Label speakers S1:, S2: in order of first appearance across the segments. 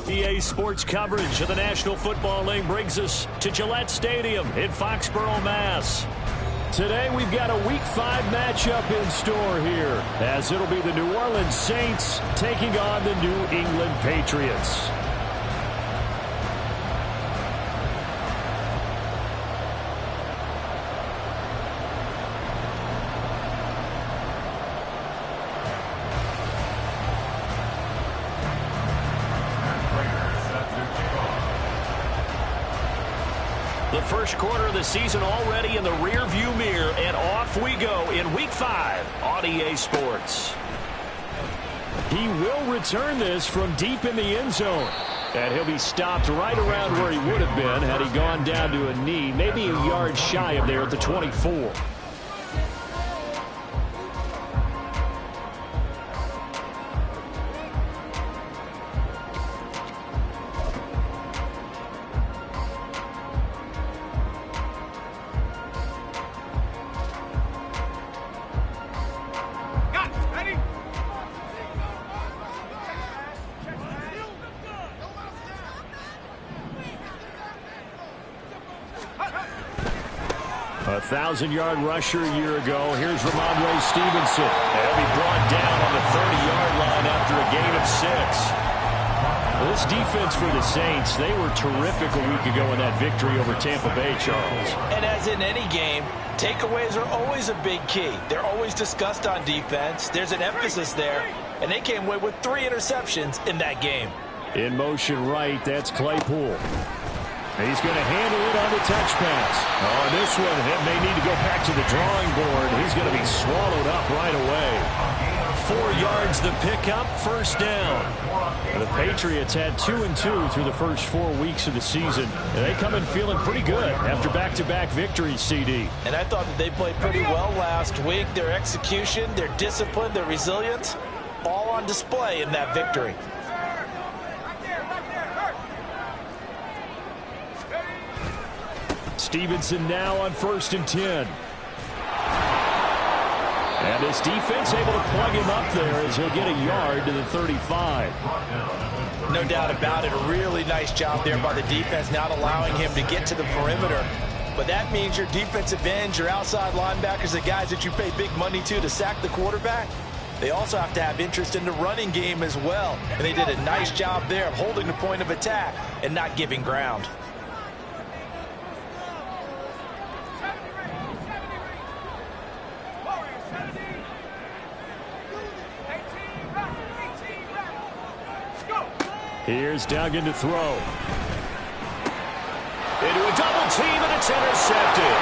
S1: EA Sports coverage of the National Football League brings us to Gillette Stadium in Foxborough, Mass. Today we've got a Week 5 matchup in store here, as it'll be the New Orleans Saints taking on the New England Patriots. The first quarter of the season already in the rear-view mirror, and off we go in Week 5 on EA Sports. He will return this from deep in the end zone, and he'll be stopped right around where he would have been had he gone down to a knee, maybe a yard shy of there at the 24. A 1,000-yard rusher a year ago. Here's Ramondre Stevenson. And he'll be brought down on the 30-yard line after a gain of 6. Well, this defense for the Saints, they were terrific a week ago in that victory over Tampa Bay, Charles.
S2: And as in any game, takeaways are always a big key. They're always discussed on defense. There's an emphasis there, and they came away with 3 interceptions in that game.
S1: In motion right, that's Claypool. He's going to handle it on the touch pass. Oh, this one, it may need to go back to the drawing board. He's going to be swallowed up right away. 4 yards the pickup, first down. And the Patriots had 2-2 through the first 4 weeks of the season. And they come in feeling pretty good after back-to-back victories, CD.
S2: And I thought that they played pretty well last week. Their execution, their discipline, their resilience, all on display in that victory.
S1: Stevenson now on 1st and 10. And his defense able to plug him up there as he'll get a yard to the 35.
S2: No doubt about it. A really nice job there by the defense, not allowing him to get to the perimeter. But that means your defensive ends, your outside linebackers, the guys that you pay big money to sack the quarterback, they also have to have interest in the running game as well. And they did a nice job there of holding the point of attack and not giving ground.
S1: Here's Duggan to throw. Into a double team, and it's intercepted.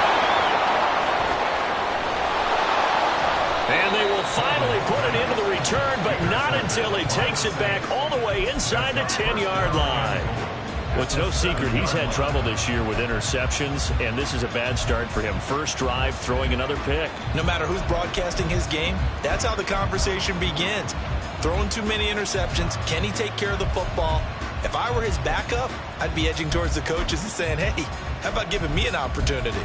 S1: And they will finally put it into the return, but not until he takes it back all the way inside the 10-yard line. Well, it's no secret he's had trouble this year with interceptions, and this is a bad start for him. First drive, throwing another pick.
S2: No matter who's broadcasting his game, that's how the conversation begins. Throwing too many interceptions. Can he take care of the football? If I were his backup, I'd be edging towards the coaches and saying, hey, how about giving me an opportunity?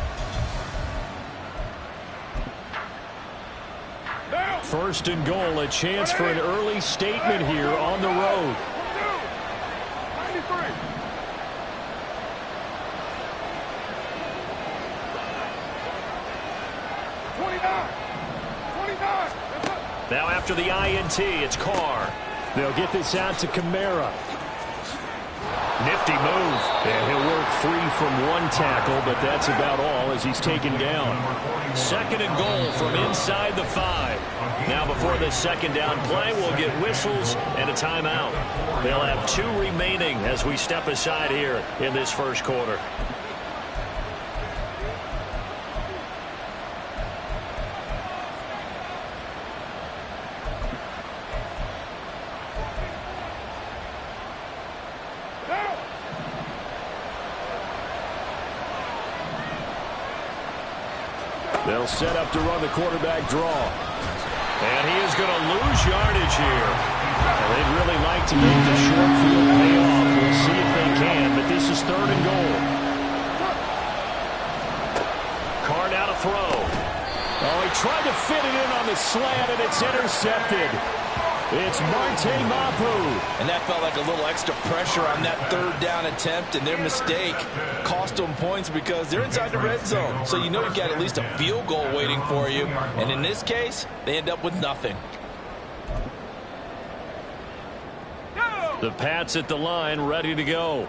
S1: First and goal, a chance for an early statement here on the road.
S3: 93.
S1: Now after the INT, it's Carr. They'll get this out to Kamara. Nifty move. And he'll work free from 1 tackle, but that's about all as he's taken down. 2nd and goal from inside the 5. Now before the 2nd down play, we'll get whistles and a timeout. They'll have 2 remaining as we step aside here in this first quarter. They'll set up to run the quarterback draw. And he is going to lose yardage here. Well, they'd really like to make the short field pay off. We'll see if they can, but this is 3rd and goal. Carr now to throw. Oh, he tried to fit it in on the slant, and it's intercepted. It's Marte Mapu.
S2: And that felt like a little extra pressure on that third down attempt, and their mistake cost them points because they're inside the red zone. So you know you've got at least a field goal waiting for you. And in this case, they end up with nothing.
S1: The Pats at the line, ready to go.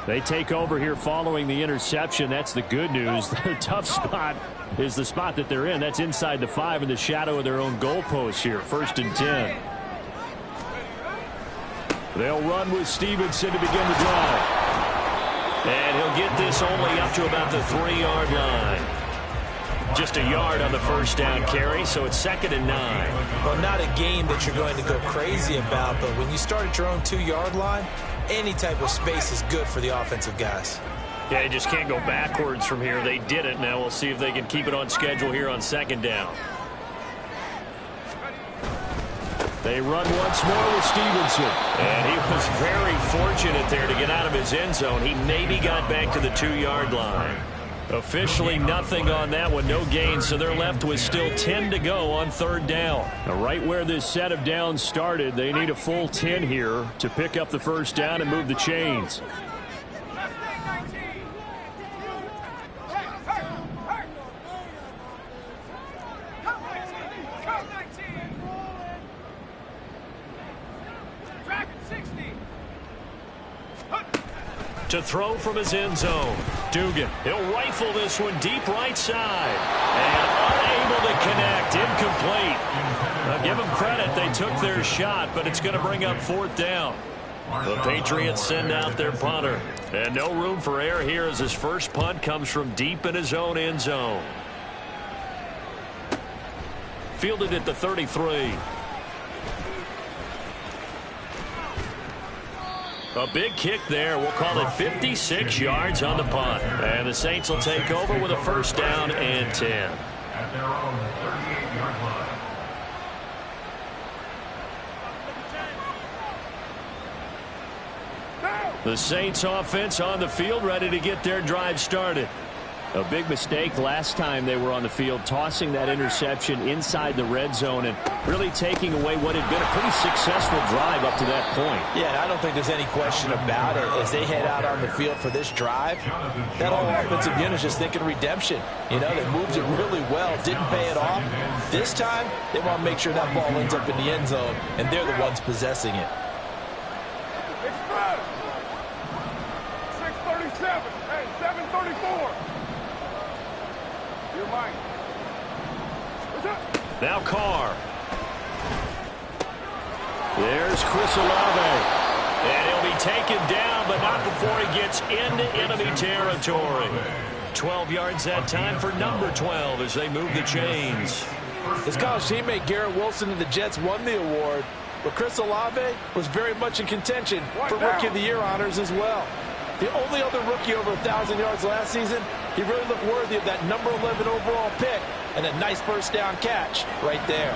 S1: They take over here following the interception. That's the good news. The tough spot is the spot that they're in. That's inside the 5 in the shadow of their own goalpost here. 1st and 10. They'll run with Stevenson to begin the drive. And he'll get this only up to about the 3-yard line. Just a yard on the first down carry, so it's 2nd and 9.
S2: Well, not a game that you're going to go crazy about, but when you start at your own 2-yard line, any type of space is good for the offensive guys.
S1: Yeah, they just can't go backwards from here. They did it. Now we'll see if they can keep it on schedule here on 2nd down. They run once more with Stevenson. And he was very fortunate there to get out of his end zone. He maybe got back to the 2-yard line. Officially nothing on that one, no gain, so they're left with still 10 to go on 3rd down. Now, right where this set of downs started, they need a full 10 here to pick up the first down and move the chains. To throw from his end zone. Dugan, he'll rifle this one deep right side. And unable to connect. Incomplete. Now give them credit. They took their shot, but it's going to bring up 4th down. The Patriots send out their punter. And no room for error here as his first punt comes from deep in his own end zone. Fielded at the 33. A big kick there. We'll call it 56 yards on the punt. And the Saints will take over with a first down and 10.
S3: At their own 38-yard line.
S1: The Saints offense on the field, ready to get their drive started. A big mistake last time they were on the field, tossing that interception inside the red zone and really taking away what had been a pretty successful drive up to that point.
S2: Yeah, and I don't think there's any question about it. As they head out on the field for this drive, that whole offensive unit is just thinking redemption. You know, they moved it really well, didn't pay it off. This time, they want to make sure that ball ends up in the end zone, and they're the ones possessing it.
S3: 6:37, hey, 7:34.
S1: Now Carr. There's Chris Olave. And he'll be taken down, but not before he gets into enemy territory. 12 yards that time for number 12 as they move the chains.
S2: His college teammate Garrett Wilson and the Jets won the award, but Chris Olave was very much in contention for Rookie of the Year honors as well. The only other rookie over 1,000 yards last season, he really looked worthy of that number 11 overall pick and a nice first down catch right there.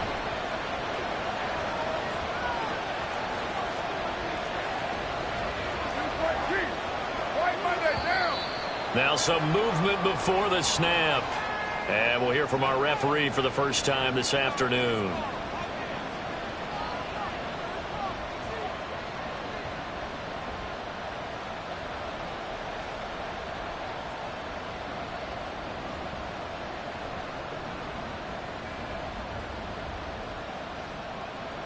S1: Now some movement before the snap. And we'll hear from our referee for the first time this afternoon.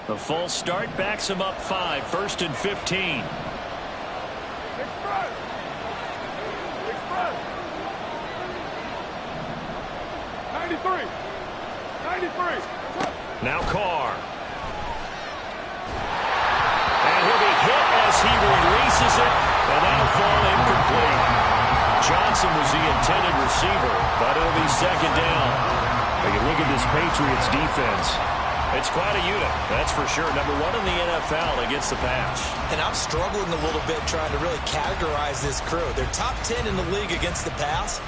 S1: The false start backs him up 5, 1st and 15.
S3: Express. 93.
S1: Now Carr. And he'll be hit as he releases it, and that'll fall incomplete. Johnson was the intended receiver, but it'll be 2nd down. Take a look at this Patriots defense. It's quite a unit, that's for sure. Number 1 in the NFL against the pass.
S2: And I'm struggling a little bit trying to really categorize this crew. They're top 10 in the league against the pass,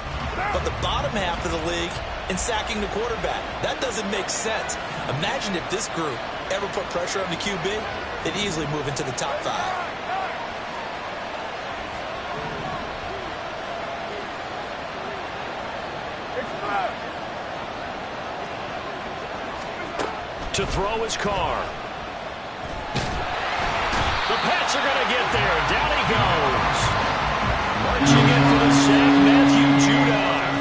S2: but the bottom half of the league in sacking the quarterback. That doesn't make sense. Imagine if this group ever put pressure on the QB, they'd easily move into the top 5.
S1: To throw his Carr. Saints are going to get there. Down he goes. Marching in for the sack, Matthew Judon.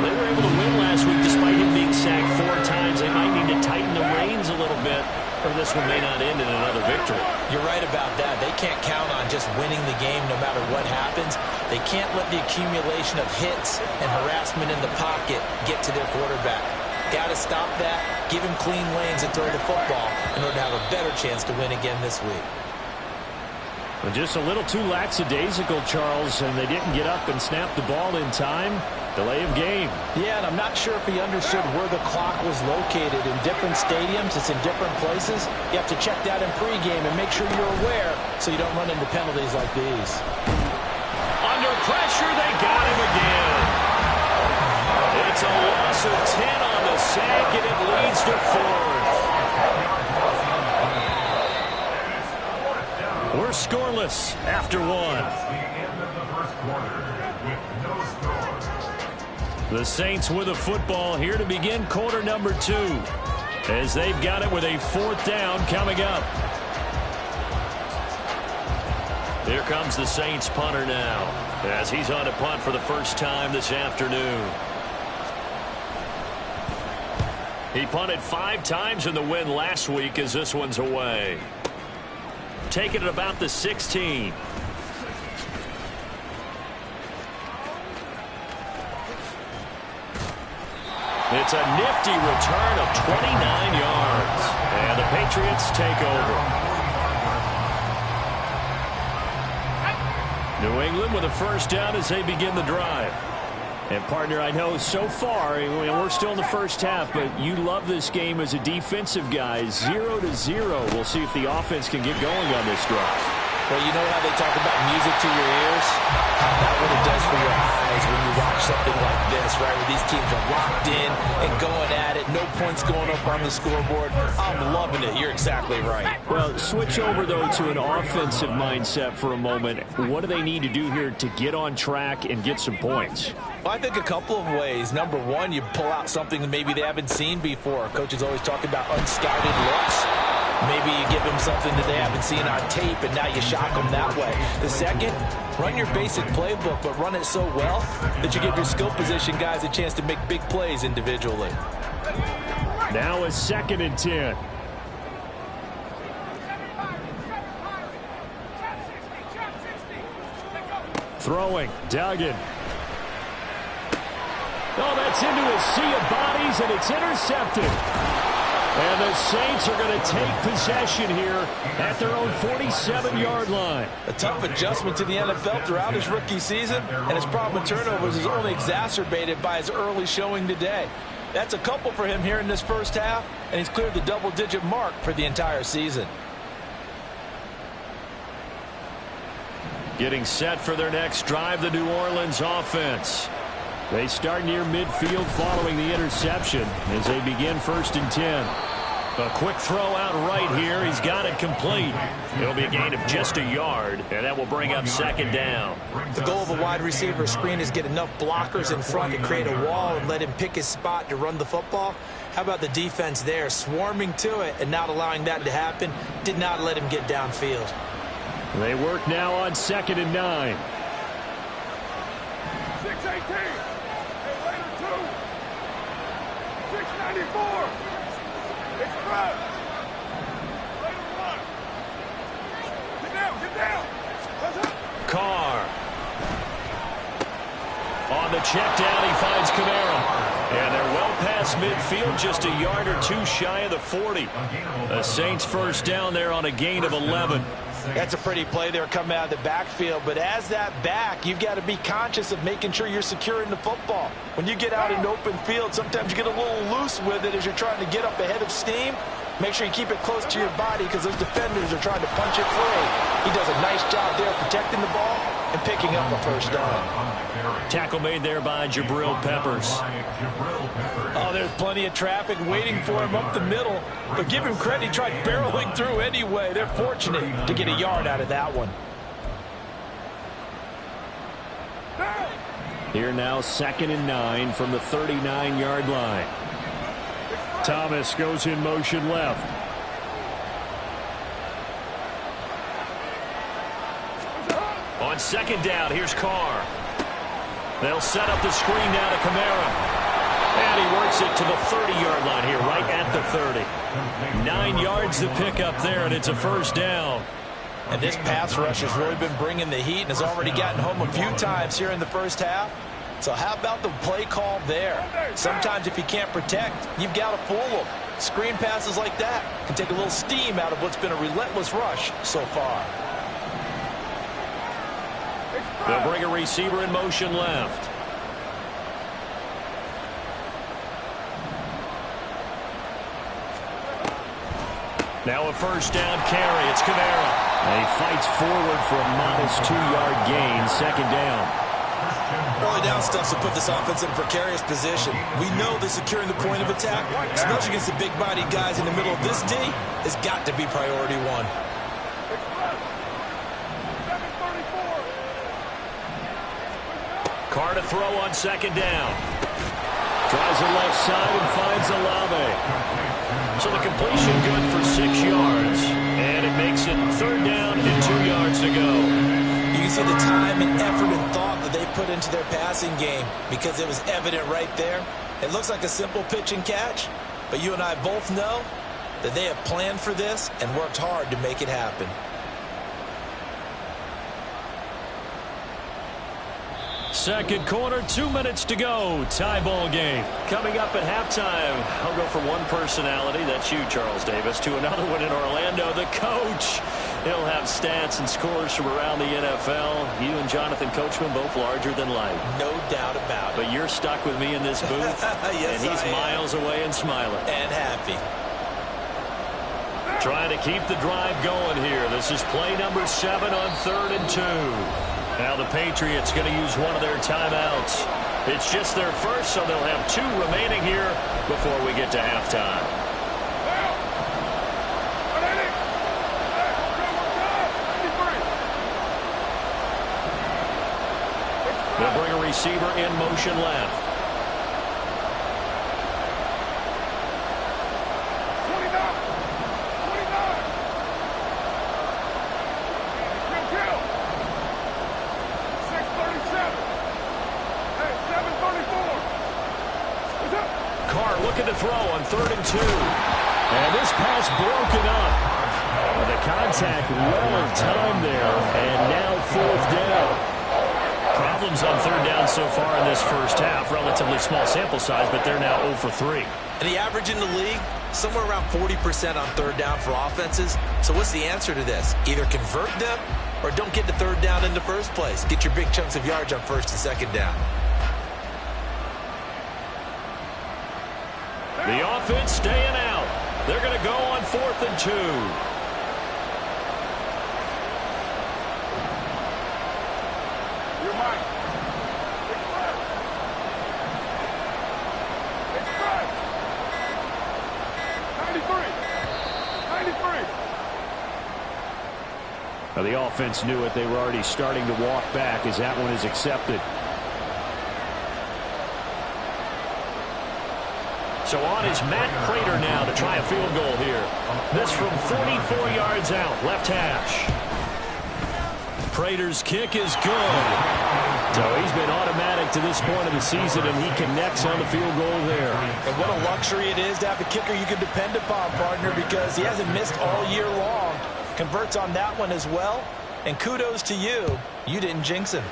S1: They were able to win last week despite him being sacked 4 times. They might need to tighten the reins a little bit, or this one may not end in another victory.
S2: You're right about that. They can't count on just winning the game no matter what happens. They can't let the accumulation of hits and harassment in the pocket get to their quarterback. Got to stop that, give him clean lanes and throw the football in order to have a better chance to win again this week.
S1: Well, just a little too lackadaisical, Charles, and they didn't get up and snap the ball in time. Delay of game.
S2: Yeah, and I'm not sure if he understood where the clock was located. In different stadiums, it's in different places. You have to check that in pregame and make sure you're aware so you don't run into penalties like these.
S1: Under pressure, they got him again. It's a loss of 10 on the sack, and it leads to 4th. We're scoreless after 1. The Saints with a football here to begin quarter number 2, as they've got it with a 4th down coming up. Here comes the Saints punter now, as he's on to punt for the first time this afternoon. He punted 5 times in the win last week, as this one's away. Taking it about the 16. It's a nifty return of 29 yards. And the Patriots take over. New England with a first down as they begin the drive. And, partner, I know so far, we're still in the first half, but you love this game as a defensive guy. 0-0. We'll see if the offense can get going on this drive.
S2: Well, you know how they talk about music to your ears? How about what it does for your eyes when you watch something like this, right? Where these teams are locked in and going at it. No points going up on the scoreboard. I'm loving it. You're exactly right.
S1: Well, switch over, though, to an offensive mindset for a moment. What do they need to do here to get on track and get some points?
S2: Well, I think a couple of ways. Number one, you pull out something that maybe they haven't seen before. Coaches always talk about unscouted looks. Maybe you give them something that they haven't seen on tape, and now you shock them that way. The second, run your basic playbook, but run it so well that you give your skill position guys a chance to make big plays individually.
S1: Now a 2nd and 10. Throwing, Duggan. Oh, that's into a sea of bodies, and it's intercepted. And the Saints are going to take possession here at their own 47-yard line.
S2: A tough adjustment to the NFL throughout his rookie season, and his problem with turnovers is only exacerbated by his early showing today. That's a couple for him here in this first half, and he's cleared the double-digit mark for the entire season.
S1: Getting set for their next drive, the New Orleans offense. They start near midfield following the interception as they begin 1st and 10. A quick throw out right here. He's got it complete. It'll be a gain of just a yard, and that will bring up 2nd down.
S2: The goal of a wide receiver screen is get enough blockers in front to create a wall and let him pick his spot to run the football. How about the defense there, swarming to it and not allowing that to happen? Did not let him get downfield.
S1: They work now on 2nd and 9.
S3: 6-18. 694. Express. Get down, get down.
S1: Carr. On the check down, he finds Kamara. And they're well past midfield, just a yard or 2 shy of the 40. The Saints first down there on a gain of 11.
S2: That's a pretty play there coming out of the backfield, but as that back, you've got to be conscious of making sure you're securing the football. When you get out in open field, sometimes you get a little loose with it as you're trying to get up ahead of steam. Make sure you keep it close to your body because those defenders are trying to punch it free. He does a nice job there protecting the ball and picking up a first down.
S1: Tackle made there by Jabril Peppers.
S2: Oh, there's plenty of traffic waiting for him up the middle. But give him credit, he tried barreling through anyway. They're fortunate to get a yard out of that one.
S1: Here now 2nd and 9 from the 39-yard line. Thomas goes in motion left. On second down, here's Carr. They'll set up the screen now to Kamara. And he works it to the 30-yard line here, right at the 30. 9 yards to pick up there, and it's a first down.
S2: And this pass rush has really been bringing the heat and has already gotten home a few times here in the first half. So how about the play call there? Sometimes if you can't protect, you've got to fool them. Screen passes like that can take a little steam out of what's been a relentless rush so far.
S1: They'll bring a receiver in motion left. Now a first down carry. It's Kamara. And he fights forward for a modest 2-yard gain. Second down.
S2: Early down stuff to put this offense in a precarious position. We know that securing the point of attack, especially against the big-bodied guys in the middle of this D, has got to be priority one.
S1: Carr to throw on second down. Tries the left side and finds Olave. So the completion good for 6 yards. And it makes it third down and 2 yards to go.
S2: You can see the time and effort and thought that they put into their passing game because it was evident right there. It looks like a simple pitch and catch, but you and I both know that they have planned for this and worked hard to make it happen.
S1: Second quarter, 2 minutes to go. Tie ball game. Coming up at halftime, I'll go from one personality, that's you, Charles Davis, to another one in Orlando, the coach. He'll have stats and scores from around the NFL. You and Jonathan Coachman both larger than life.
S2: No doubt about it.
S1: But you're stuck with me in this booth,
S2: yes,
S1: and he's miles away and smiling.
S2: And happy.
S1: Trying to keep the drive going here. This is play number 7 on 3rd and 2. Now the Patriots going to use one of their timeouts. It's just their first, so they'll have 2 remaining here before we get to halftime. They'll bring a receiver in motion left. Looking to throw on 3rd and 2. And this pass broken up. The contact well timed there. And now 4th down. Problems on 3rd down so far in this first half. Relatively small sample size, but they're now 0 for 3.
S2: And the average in the league, somewhere around 40% on 3rd down for offenses. So what's the answer to this? Either convert them or don't get to 3rd down in the first place. Get your big chunks of yards on 1st and 2nd down.
S1: The offense staying out. They're going to go on 4th and 2.
S3: You're mine. It's right. It's right. 93.
S1: Now the offense knew it. They were already starting to walk back as that one is accepted. So on is Matt Prater now to try a field goal here. This from 44 yards out, left hash. Prater's kick is good. So he's been automatic to this point of the season, and he connects on the field goal there.
S2: And what a luxury it is to have a kicker you can depend upon, partner, because he hasn't missed all year long. Converts on that one as well. And kudos to you. You didn't jinx him.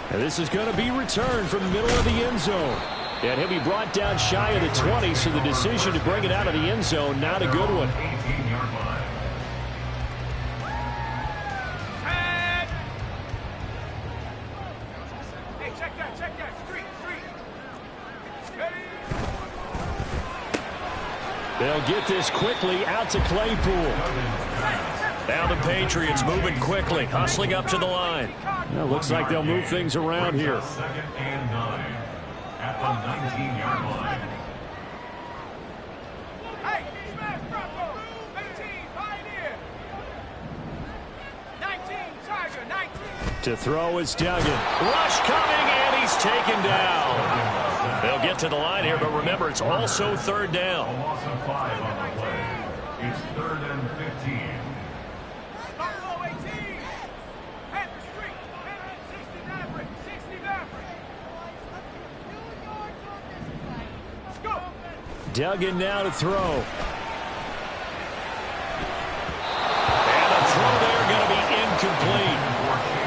S1: And this is going to be returned from the middle of the end zone. And he'll be brought down shy of the 20, so the decision to bring it out of the end zone, not a good one.
S3: Hey, check that. Street.
S1: They'll get this quickly out to Claypool. Now the Patriots moving quickly, hustling up to the line. Well, looks like they'll move things around here.
S4: 2nd and 9 at the 19-yard line.
S3: Hey, smash Bravo. 18, Pioneer. 19, Tiger, 19.
S1: To throw is Duggan. Rush coming, and he's taken down. They'll get to the line here, but remember, it's also 3rd down.
S4: A loss of 5 on the play. It's 3rd and 15.
S1: Dug in now to throw. And the throw there going to be incomplete.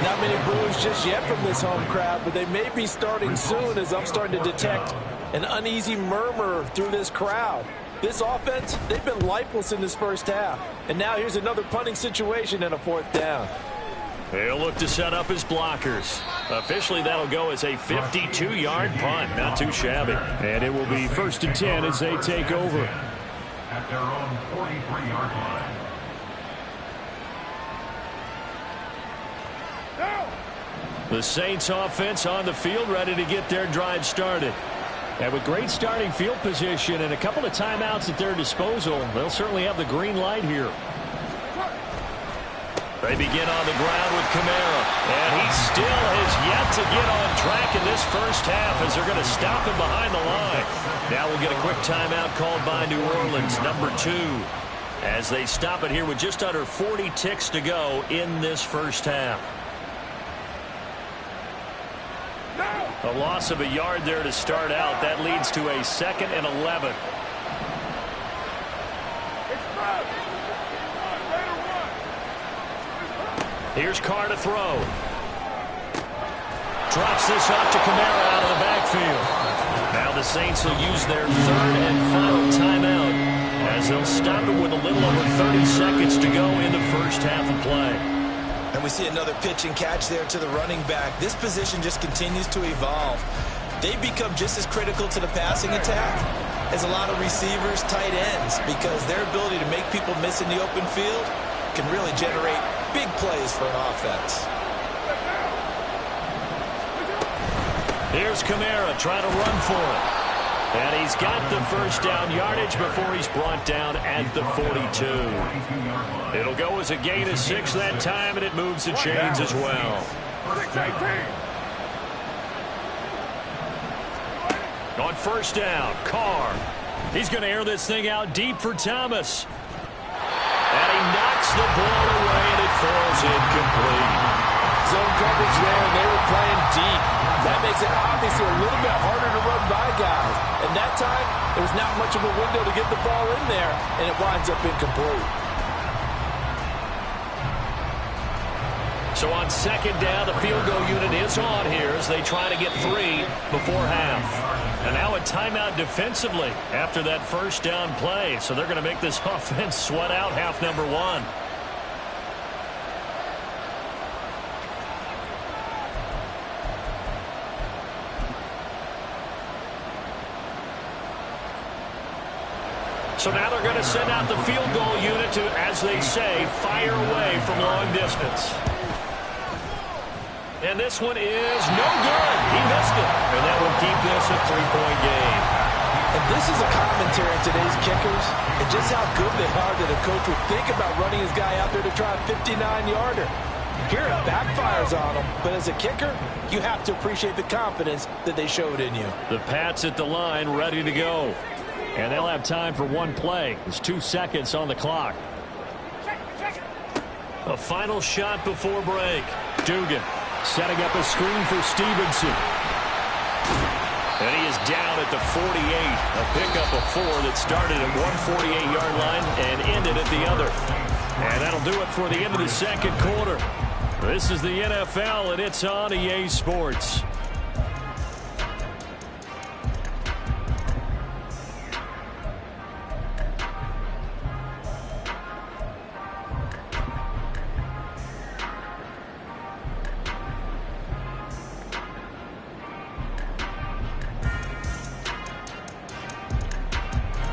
S2: Not many boos just yet from this home crowd, but they may be starting soon as I'm starting to detect an uneasy murmur through this crowd. This offense, they've been lifeless in this first half. And now here's another punting situation and a 4th down.
S1: He'll look to set up his blockers. Officially, that'll go as a 52-yard punt. Not too shabby. And it will be 1st and 10 as they take over.
S4: At their own 43-yard line.
S1: The Saints offense on the field, ready to get their drive started. And with great starting field position and a couple of timeouts at their disposal, they'll certainly have the green light here. They begin on the ground with Kamara. And he still has yet to get on track in this first half as they're going to stop him behind the line. Now we'll get a quick timeout called by New Orleans, number 2, as they stop it here with just under 40 ticks to go in this first half. A loss of a yard there to start out. That leads to a 2nd and 11. Here's Carr to throw. Drops this off to Kamara out of the backfield. Now the Saints will use their 3rd and final timeout as they'll stop it with a little over 30 seconds to go in the first half of play.
S2: And we see another pitch and catch there to the running back. This position just continues to evolve. They become just as critical to the passing attack as a lot of receivers, tight ends, because their ability to make people miss in the open field can really generate big plays for an offense.
S1: Here's Kamara trying to run for it. And he's got the first down yardage before he's brought down at the 42. It'll go as a gain of 6 that time, and it moves the chains as well. On first down, Carr. He's going to air this thing out deep for Thomas. And he knocks the ball away, and it falls incomplete.
S2: Zone coverage there, and they were playing deep. That makes it obviously a little bit harder to run by guys. And that time, there was not much of a window to get the ball in there, and it winds up incomplete.
S1: So on 2nd down, the field goal unit is on here as they try to get 3 before half. And now a timeout defensively after that first down play. So they're going to make this offense sweat out half number 1. So now they're going to send out the field goal unit to, as they say, fire away from long distance. And this one is no good. He missed it. And that will keep this a 3-point game.
S2: And this is a commentary in today's kickers and just how good they are that a coach would think about running his guy out there to try a 59-yarder. Here it backfires on him, but as a kicker, you have to appreciate the confidence that they showed in you.
S1: The Pats at the line ready to go. And they'll have time for one play. There's 2 seconds on the clock. A final shot before break. Dugan setting up a screen for Stevenson. And he is down at the 48. A pickup of 4 that started at one 48-yard line and ended at the other. And that'll do it for the end of the second quarter. This is the NFL, and it's on EA Sports.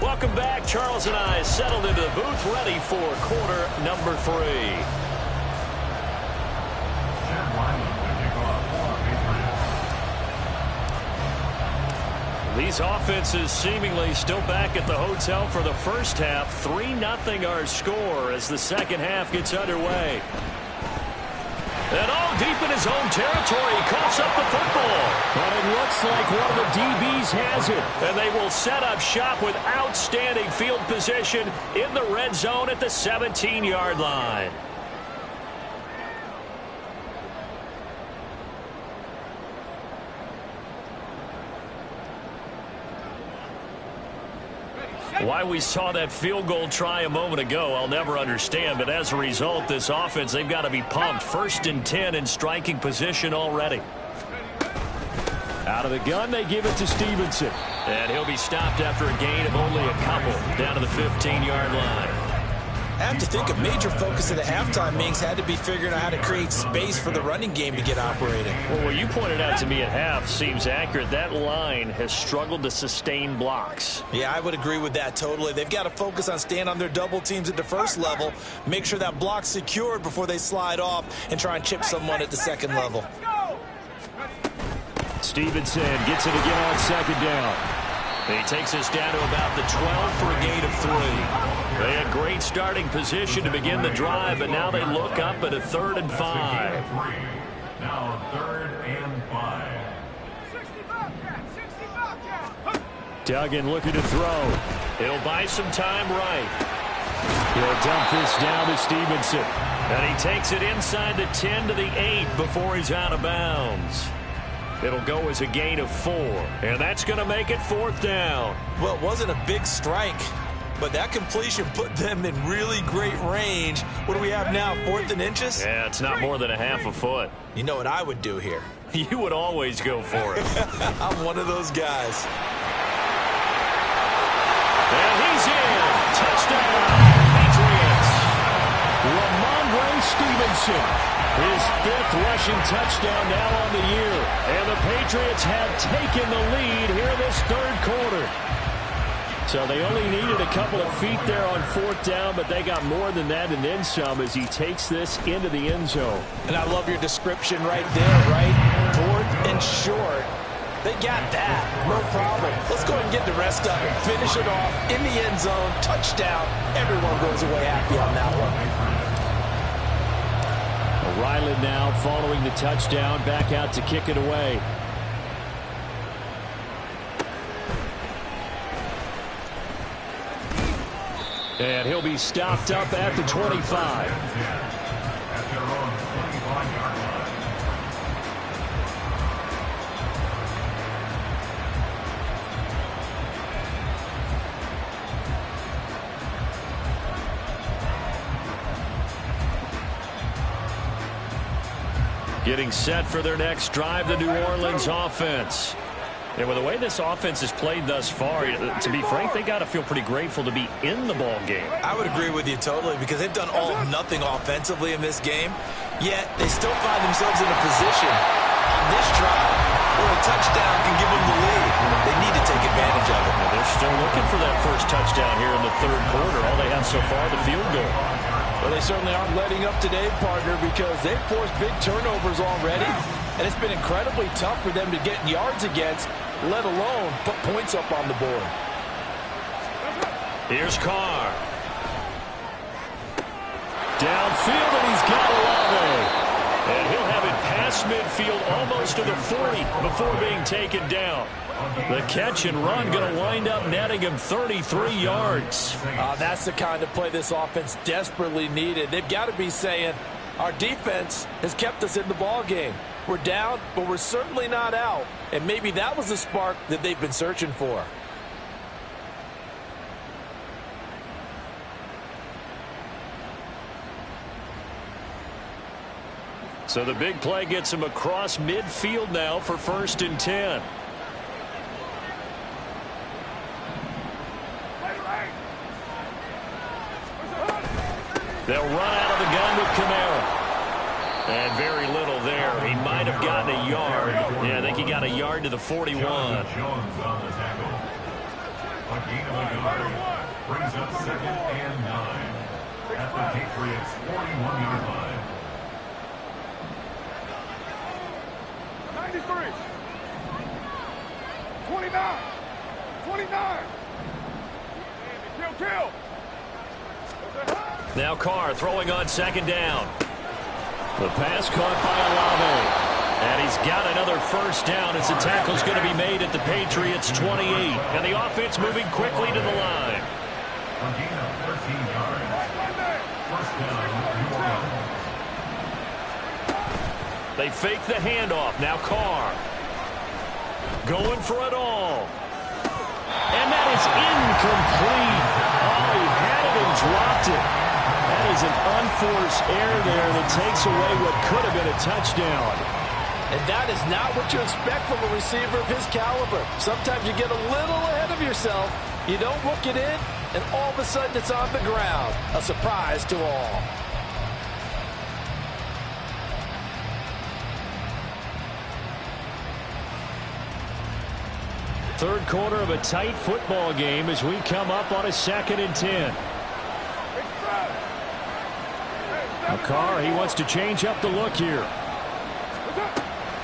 S1: Welcome back. Charles and I settled into the booth, ready for quarter number 3. These offenses seemingly still back at the hotel for the first half. 3-0 our score as the second half gets underway. And all deep in his own territory, he coughs up the football. But it looks like one of the DBs has it. And they will set up shop with outstanding field position in the red zone at the 17-yard line. Why we saw that field goal try a moment ago, I'll never understand. But as a result, this offense, they've got to be pumped. 1st and 10 in striking position already. Out of the gun, they give it to Stevenson. And he'll be stopped after a gain of only a couple down to the 15-yard line.
S2: I have to think a major focus of the halftime Mings had to be figuring out how to create space for the running game to get operating.
S1: Well, what you pointed out to me at half seems accurate. That line has struggled to sustain blocks.
S2: Yeah, I would agree with that totally. They've got to focus on staying on their double teams at the first level, make sure that block's secured before they slide off and try and chip someone at the second level.
S1: Stevenson gets it again on 2nd down. He takes us down to about the 12 for a gain of 3. They had great starting position to begin the drive, but now they look up at a 3rd and 5.
S4: Now 3rd and 5.
S1: Duggan looking to throw. It'll buy some time right. He'll dump this down to Stevenson. And he takes it inside the 10 to the 8 before he's out of bounds. It'll go as a gain of 4, and that's going to make it 4th down.
S2: Well, it wasn't a big strike, but that completion put them in really great range. What do we have now, 4th and inches?
S1: Yeah, it's not more than a half a foot.
S2: You know what I would do here?
S1: You would always go for it.
S2: I'm one of those guys.
S1: And he's in. Touchdown, Patriots. Ramondre Stevenson. His 5th rushing touchdown now on the year. And the Patriots have taken the lead here in this 3rd quarter. So they only needed a couple of feet there on 4th down, but they got more than that and then some as he takes this into the end zone.
S2: And I love your description right there, right? 4th and short. They got that. No problem. Let's go ahead and get the rest of it. Finish it off in the end zone. Touchdown. Everyone goes away happy on that one.
S1: Ryland now following the touchdown, back out to kick it away. And he'll be stopped up at the 25.
S4: At their own 25-yard line.
S1: Getting set for their next drive, the New Orleans offense. And with the way this offense has played thus far, to be frank, they got to feel pretty grateful to be in the ball game.
S2: I would agree with you totally because they've done all of nothing offensively in this game, yet they still find themselves in a position on this drive where a touchdown can give them the lead. They need to take advantage of it.
S1: Well, they're still looking for that first touchdown here in the 3rd quarter. All they have so far, the field goal.
S2: Well, they certainly aren't letting up today, partner, because they've forced big turnovers already, and it's been incredibly tough for them to get yards against, let alone put points up on the board.
S1: Here's Carr. Downfield, and he's got Olave. And he'll have it past midfield almost to the 40 before being taken down. The catch and run going to wind up netting him 33 yards.
S2: That's the kind of play this offense desperately needed. They've got to be saying, our defense has kept us in the ball game. We're down, but we're certainly not out. And maybe that was the spark that they've been searching for.
S1: So the big play gets him across midfield now for 1st and 10. They'll run out of the gun with Kamara. And very little there. He might have gotten a yard. Yeah, I think he got a yard to the 41.
S4: Jones on the tackle. A gain of a yard brings up 2nd and 9 at the Patriots' 41-yard line.
S3: 93. 29. 29. Kill.
S1: Now Carr throwing on 2nd down. The pass caught by Olave. And he's got another 1st down as the tackle's going to be made at the Patriots' 28. And the offense moving quickly to the line.
S4: A gain of 13 yards. 1st down, New Orleans.
S1: They fake the handoff. Now Carr going for it all. And that is incomplete. Oh, he had it and dropped it. That is an unforced error there that takes away what could have been a touchdown.
S2: And that is not what you expect from a receiver of his caliber. Sometimes you get a little ahead of yourself. You don't look it in, and all of a sudden it's on the ground. A surprise to all.
S1: Third quarter of a tight football game as we come up on a 2nd and 10. Carr, he wants to change up the look here.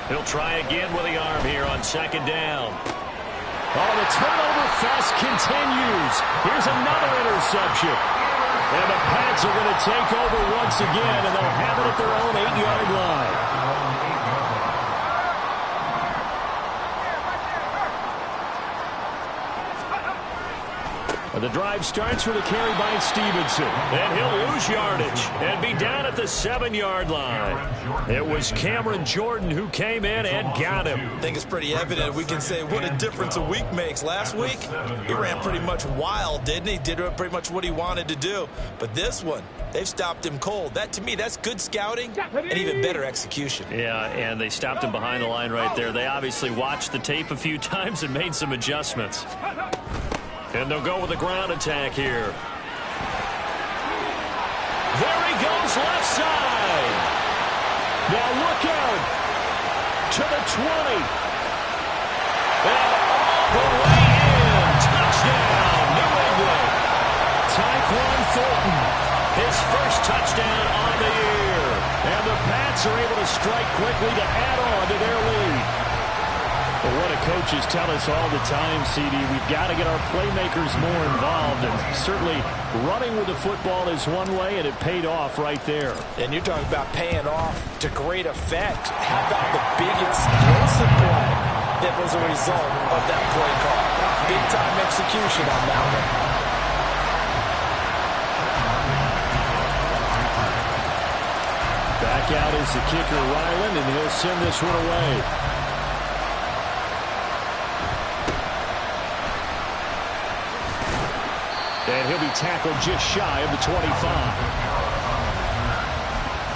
S1: He'll try again with the arm here on 2nd down. Oh, the turnover fest continues. Here's another interception. And the Pats are going to take over once again, and they'll have it at their own 8-yard line. The drive starts with a carry by Stevenson. And he'll lose yardage and be down at the 7-yard line. It was Cameron Jordan who came in and got him.
S2: I think it's pretty evident. We can say what a difference a week makes. Last week, he ran pretty much wild, didn't he? Did pretty much what he wanted to do. But this one, they've stopped him cold. That, to me, that's good scouting and even better execution.
S1: Yeah, and they stopped him behind the line right there. They obviously watched the tape a few times and made some adjustments. And they'll go with a ground attack here. There he goes, left side. Now look out. To the 20. And all the way in. Touchdown, New England. Tyquan Thornton, his first touchdown on the year. And the Pats are able to strike quickly to add on to their lead. But what do coaches tell us all the time, CD? We've got to get our playmakers more involved. And certainly running with the football is one way, and it paid off right there.
S2: And you're talking about paying off to great effect. How about the big explosive play that was a result of that play call? Big-time execution on that one.
S1: Back out is the kicker, Ryland, and he'll send this one away. And he'll be tackled just shy of the 25.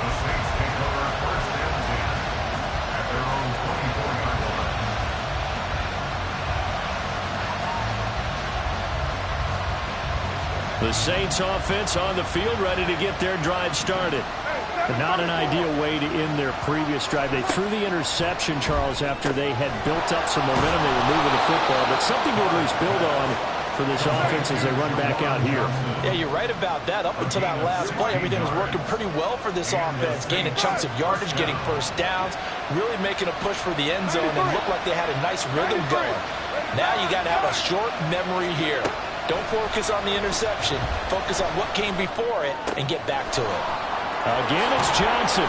S4: The Saints take over 1st and 10 at their own 24-yard line.
S1: The Saints offense on the field, ready to get their drive started. But not an ideal way to end their previous drive. They threw the interception, Charles, after they had built up some momentum. They were moving the football, but something to at least build on for this offense as they run back out here.
S2: Yeah, you're right about that. Up until that last play, everything was working pretty well for this offense. Gaining chunks of yardage, getting first downs, really making a push for the end zone, and looked like they had a nice rhythm going. Now you got to have a short memory here. Don't focus on the interception. Focus on what came before it and get back to it.
S1: Again, it's Johnson.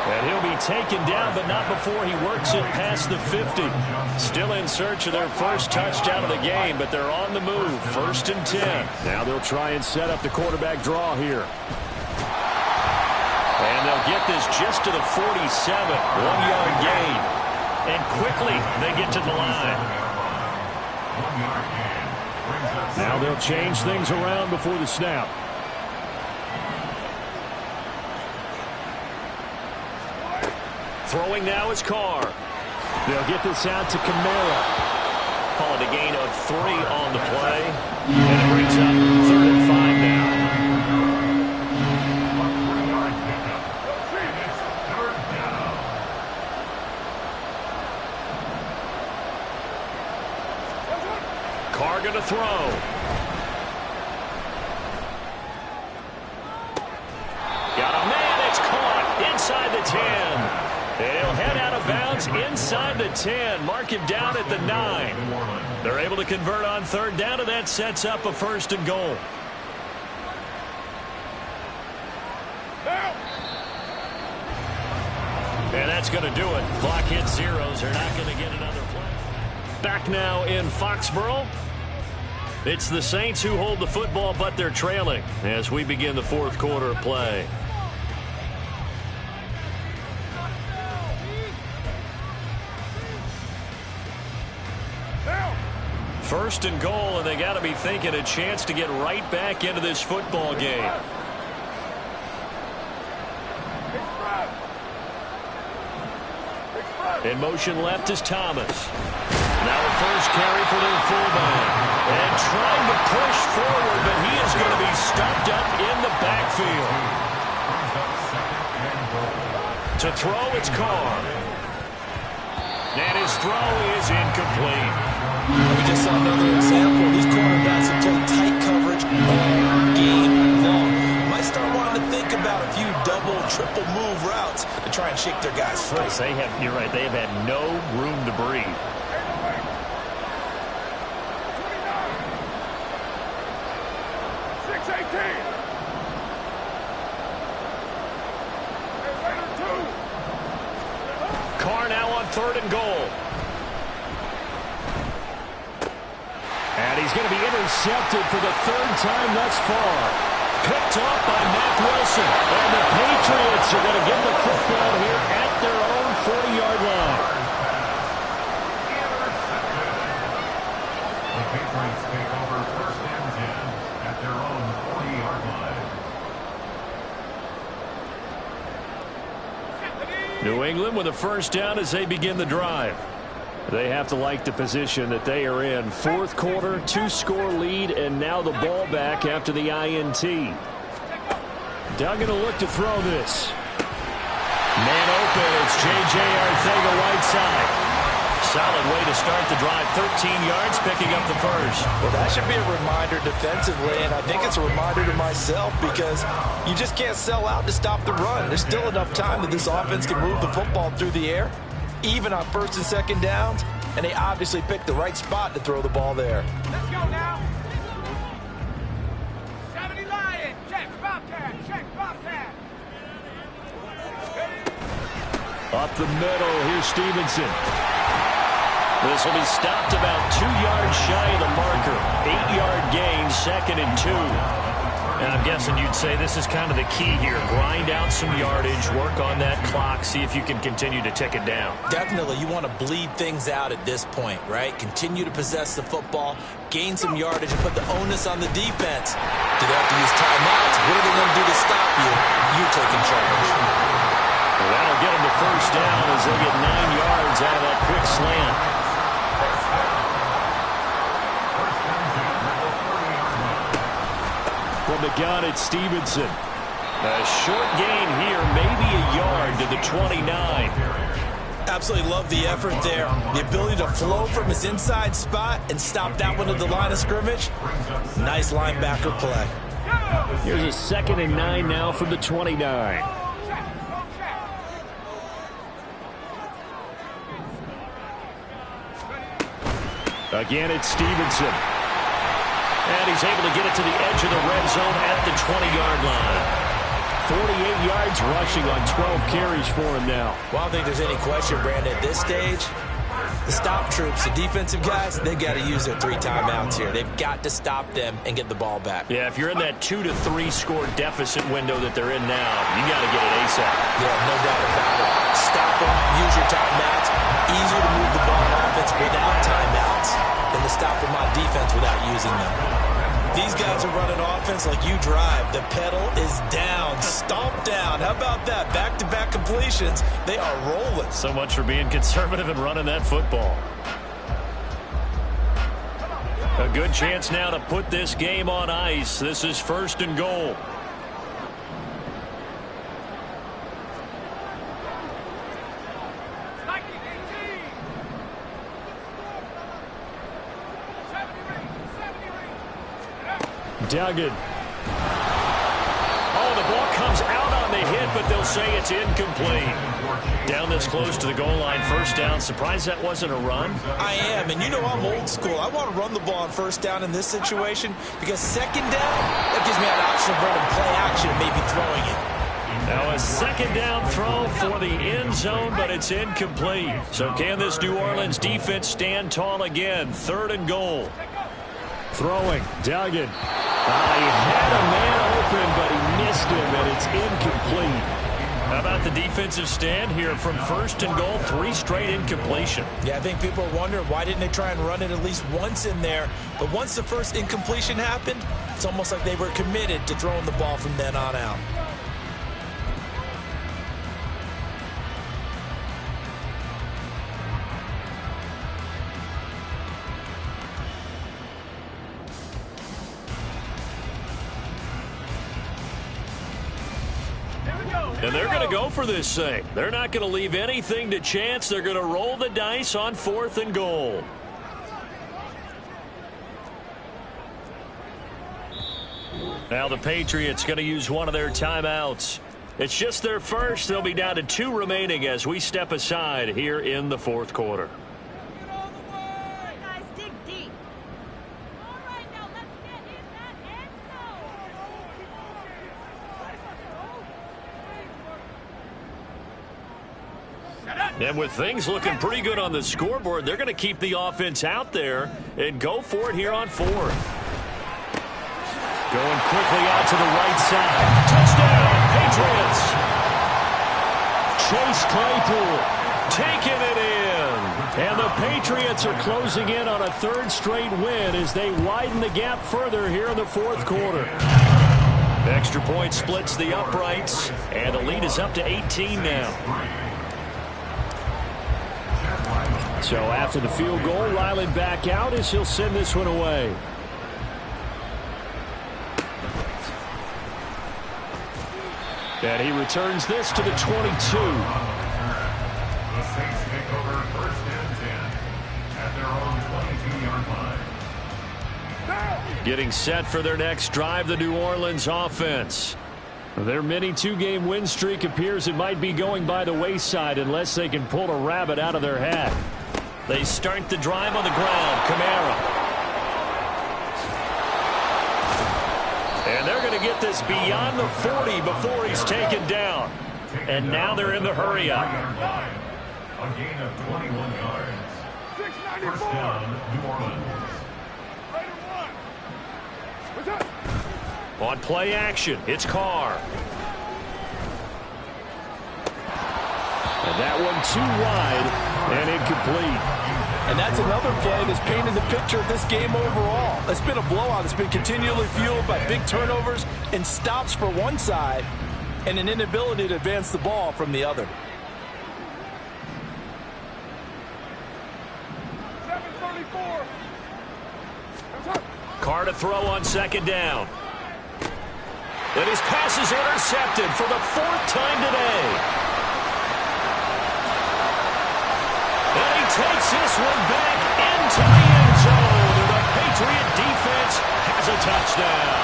S1: And he'll be taken down, but not before he works it past the 50. Still in search of their first touchdown of the game, but they're on the move. 1st and 10. Now they'll try and set up the quarterback draw here. And they'll get this just to the 47. 1-yard gain. And quickly they get to the line. Now they'll change things around before the snap. Throwing now is Carr. They'll get this out to Kamara. Call it a gain of 3 on the play. And it brings up 3rd and 5 now. Carr going to throw. Got a man. It's caught inside the 10. He'll head out of bounds inside the 10. Mark him down at the 9. They're able to convert on 3rd down, and that sets up a 1st and goal. And that's going to do it. Clock hits zeros. They're not going to get another play. Back now in Foxborough. It's the Saints who hold the football, but they're trailing as we begin the 4th quarter of play. First and goal, and they got to be thinking a chance to get right back into this football game. In motion left is Thomas. Now the first carry for their fullback. And trying to push forward, but he is going to be stopped up in the backfield. To throw, it's Carr. And his throw is incomplete.
S2: We just saw another example. These quarterbacks have played tight coverage all game long. Might start wanting to think about a few double, triple move routes to try and shake their guys free.
S1: You're right, they have had no room to breathe.
S3: 6-18.
S1: Carr now on 3rd and goal. And he's going to be intercepted for the 3rd time thus far. Picked off by Mack Wilson. And the Patriots are going to get the football here at their own 40-yard line.
S4: The Patriots take over 1st and 10 at their own 40-yard line.
S1: New England with a first down as they begin the drive. They have to like the position that they are in. 4th quarter, 2-score lead, and now the ball back after the INT. Duggan will look to throw this. Man open, it's J.J. Arcega-Whiteside. Solid way to start the drive. 13 yards, picking up the first.
S2: Well, that should be a reminder defensively, and I think it's a reminder to myself because you just can't sell out to stop the run. There's still enough time that this offense can move the football through the air, even on 1st and 2nd downs, and they obviously picked the right spot to throw the ball there.
S3: Let's go now. 70 Lion. Check Bobcat. Check Bobcat.
S1: Up the middle, here's Stevenson. This will be stopped about 2 yards shy of the marker. 8-yard gain, 2nd and 2. And I'm guessing you'd say this is kind of the key here. Grind out some yardage, work on that clock, see if you can continue to tick it down.
S2: Definitely, you want to bleed things out at this point, right? Continue to possess the football, gain some yardage, and put the onus on the defense. Do they have to use timeouts? What are they going to do to stop you? You're taking charge.
S1: Well, that'll get them the first down as they get 9 yards out of that quick slant. From the gun, it's Stevenson. A short gain here, maybe a yard to the 29.
S2: Absolutely love the effort there. The ability to flow from his inside spot and stop that one at the line of scrimmage. Nice linebacker play.
S1: Here's a 2nd and 9 now from the 29. Again, it's Stevenson. And he's able to get it to the edge of the red zone at the 20-yard line. 48 yards rushing on 12 carries for him now.
S2: Well, I don't think there's any question, Brandon, at this stage, the stop troops, the defensive guys, they've got to use their 3 timeouts here. They've got to stop them and get the ball back.
S1: Yeah, if you're in that 2 to 3 score deficit window that they're in now, you got to get it ASAP.
S2: Yeah, no doubt about it. Stop them, use your timeouts. Easier to move the ball on offense without timeouts than to stop them on defense without using them. These guys are running offense like you drive. The pedal is down, stomp down. How about that? Back-to-back completions. They are rolling.
S1: So much for being conservative and running that football. A good chance now to put this game on ice. This is 1st and goal. Duggan. Oh, the ball comes out on the hit, but they'll say it's incomplete. Down this close to the goal line, 1st down. Surprised that wasn't a run?
S2: I am, and you know I'm old school. I want to run the ball on 1st down in this situation because 2nd down, that gives me an option of running play action and maybe throwing it.
S1: Now a 2nd down throw for the end zone, but it's incomplete. So can this New Orleans defense stand tall again? 3rd and goal. Throwing, Duggan. He had a man open, but he missed him, and it's incomplete. A about the defensive stand here from 1st and goal, 3 straight incompletion?
S2: Yeah, I think people are wondering why didn't they try and run it at least once in there. But once the first incompletion happened, it's almost like they were committed to throwing the ball from then on out.
S1: And they're going to go for this thing. They're not going to leave anything to chance. They're going to roll the dice on 4th and goal. Now the Patriots going to use one of their timeouts. It's just their first. They'll be down to 2 remaining as we step aside here in the 4th quarter. And with things looking pretty good on the scoreboard, they're going to keep the offense out there and go for it here on 4th. Going quickly out to the right side. Touchdown, Patriots. Chase Claypool taking it in. And the Patriots are closing in on a 3rd straight win as they widen the gap further here in the 4th quarter. Extra point splits the uprights, and the lead is up to 18 now. So after the field goal, Ryland back out as he'll send this one away. And he returns this to the 22.
S4: The Saints take over 1st and 10 at their own 22-yard line.
S1: Getting set for their next drive, the New Orleans offense. Their mini 2-game win streak appears it might be going by the wayside unless they can pull a rabbit out of their hat. They start the drive on the ground. Kamara. And they're going to get this beyond the 40 before he's taken down. And now they're in the hurry up.
S4: A gain of 21 yards. 1st down, New Orleans.
S1: On play action, it's Carr. And that one too wide and incomplete.
S2: And that's another play that's painted the picture of this game overall. It's been a blowout. It's been continually fueled by big turnovers and stops for one side and an inability to advance the ball from the other.
S3: 7:34.
S1: Carr to throw on 2nd down. And his pass is intercepted for the 4th time today. And he takes this one back into the end zone. And the Patriot defense has a touchdown.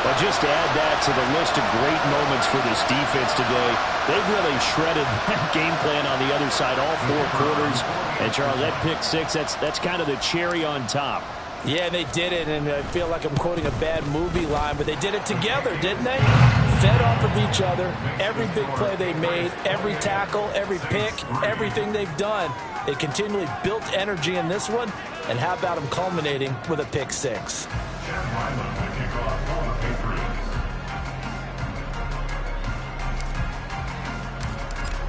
S1: Well, just to add that to the list of great moments for this defense today, they've really shredded that game plan on the other side all 4 quarters. And, Charles, that pick 6, that's kind of the cherry on top.
S2: Yeah, they did it, and I feel like I'm quoting a bad movie line, but they did it together, didn't they? Fed off of each other, every big play they made, every tackle, every pick, everything they've done. They continually built energy in this one, and how about them culminating with a pick 6?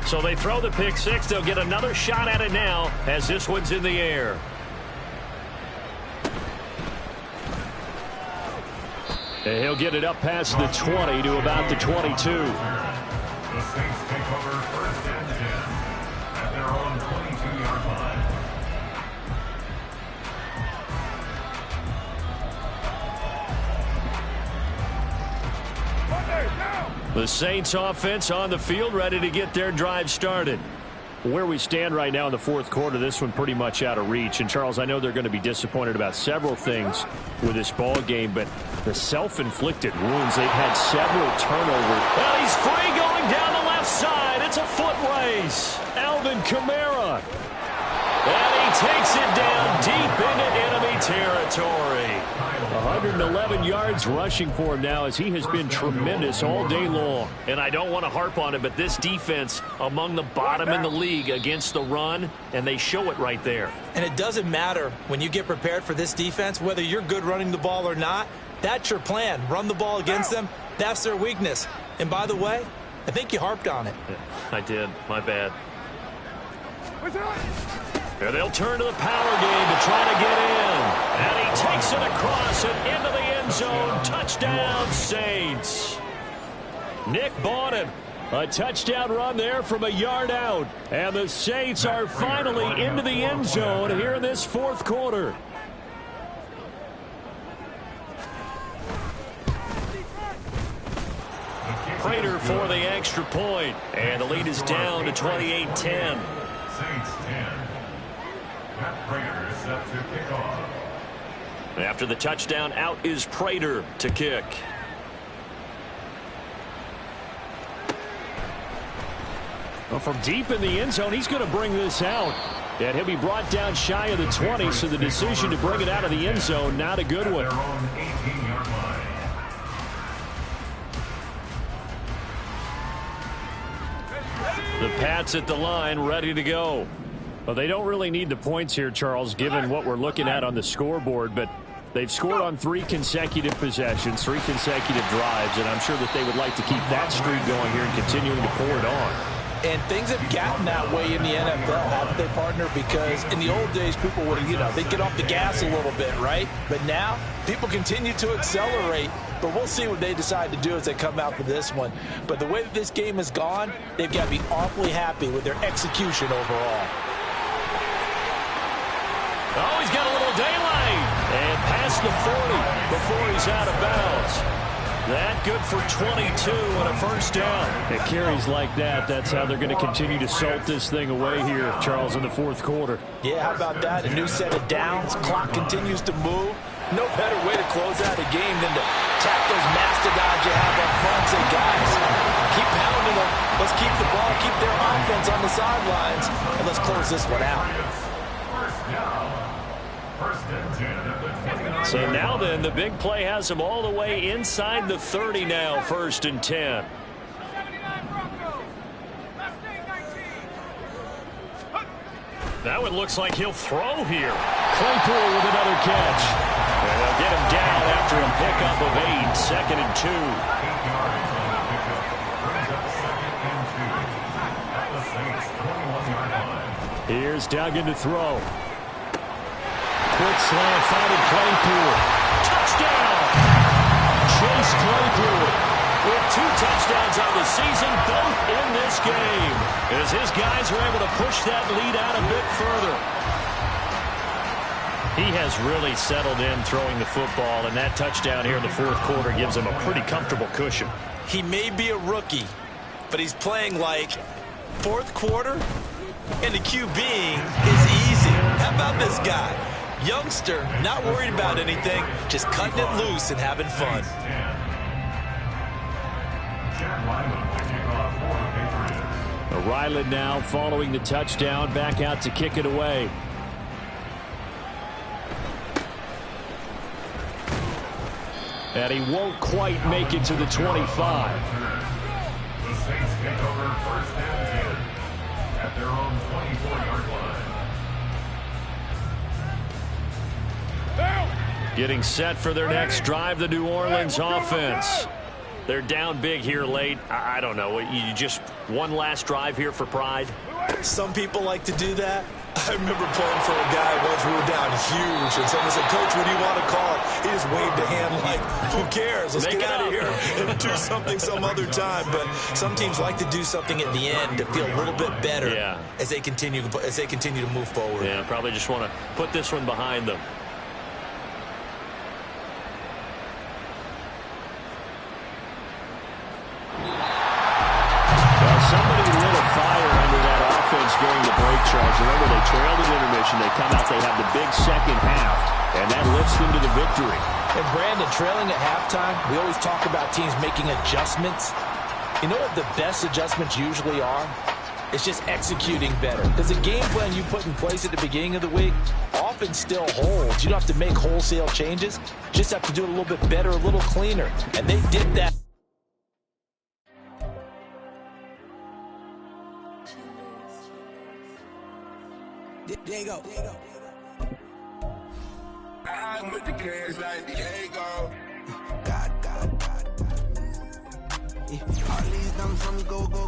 S1: So they throw the pick 6. They'll get another shot at it now as this one's in the air. And he'll get it up past the 20 to about the 22.
S4: The Saints take over 1st and 10 at their own 22-yard line.
S1: The Saints offense on the field, ready to get their drive started. Where we stand right now in the 4th quarter, this one pretty much out of reach. And, Charles, I know they're going to be disappointed about several things with this ball game, but the self-inflicted wounds, they've had several turnovers. Well, he's free going down the left side. It's a foot race. Alvin Kamara. And he takes it down deep into enemy territory. 111 yards rushing for him now as he has been tremendous all day long. And I don't want to harp on it, but this defense among the bottom in the league against the run, and they show it right there.
S2: And it doesn't matter when you get prepared for this defense, whether you're good running the ball or not, that's your plan. Run the ball against them. That's their weakness. And by the way, I think you harped on it.
S1: Yeah, I did. My bad. And they'll turn to the power game to try to get in. And he takes it across and into the end zone. Touchdown, Saints. Nick Bawden, a touchdown run there from a yard out. And the Saints are finally into the end zone here in this fourth quarter. Prater for the extra point. And the lead is down to 28-10.
S4: Saints 10. Matt Prater is set to kick off.
S1: After the touchdown, out is Prater to kick. Well, from deep in the end zone, he's going to bring this out. And he'll be brought down shy of the 20, so the decision to bring it out of the end zone, not a good one.
S4: Their own 18-yard line.
S1: The Pats at the line, ready to go. Well, they don't really need the points here, Charles, given what we're looking at on the scoreboard, but they've scored on 3 consecutive possessions, 3 consecutive drives, and I'm sure that they would like to keep that streak going here and continuing to pour it on.
S2: And things have gotten that way in the NFL, haven't they, partner? Because in the old days, people would, they'd get off the gas a little bit, right? But now, people continue to accelerate. But we'll see what they decide to do as they come out for this one. But the way that this game has gone, they've got to be awfully happy with their execution overall.
S1: Oh, he's got a little daylight. And past the 40 before he's out of bounds. That good for 22 and a first down. It carries like that. That's how they're going to continue to salt this thing away here, Charles, in the fourth quarter.
S2: Yeah, how about that? A new set of downs. Clock continues to move. No better way to close out a game than to tap those mastodons you have up front and say, guys, keep pounding them. Let's keep the ball, keep their offense on the sidelines, and let's close this one out.
S4: First and 10 at the 29.
S1: So now then, the big play has them all the way inside the 30 now, first and 10.
S3: 79 Broncos. Last day 19.
S1: That one looks like he'll throw here. Claypool with another catch. And they'll get him down after a pickup of 8, second and 2.
S4: 8 yards on the pickup. Brings up second and 2. At the Saints 21-yard line.
S1: Here's Duggan to throw. Quick slant, finding Claypool. Touchdown! Chase Claypool with 2 touchdowns on the season, both in this game, as his guys are able to push that lead out a bit further. He has really settled in throwing the football, and that touchdown here in the fourth quarter gives him a pretty comfortable cushion.
S2: He may be a rookie, but he's playing like fourth quarter, and the QBing is easy. How about this guy? Youngster, not worried about anything, just cutting it loose and having fun.
S1: Ryland now following the touchdown, back out to kick it away. And he won't quite make it to the 25.
S4: The Saints take over first and 10 at their own 24-yard line.
S1: Getting set for their next drive, the New Orleans offense. They're down big here late. I don't know. You just one last drive here for pride?
S2: Some people like to do that. I remember playing for a guy once we were down huge, and someone said, "Coach, what do you want to call it?" He just waved a hand like, who cares? Let's get out of here and do something some other time. But some teams like to do something at the end to feel a little bit better as they continue to move forward.
S1: Yeah, probably just want to put this one behind them. Somebody lit a fire under that offense during the break, Charles. Remember, they trailed at intermission. They come out, they have the big second half, and that lifts them to the victory.
S2: And Brandon, trailing at halftime, we always talk about teams making adjustments. You know what the best adjustments usually are? It's just executing better. Because the game plan you put in place at the beginning of the week often still holds. You don't have to make wholesale changes. You just have to do it a little bit better, a little cleaner. And they did that.
S5: There you go. I'm with the cash like Diego. God. Yeah, all these dumb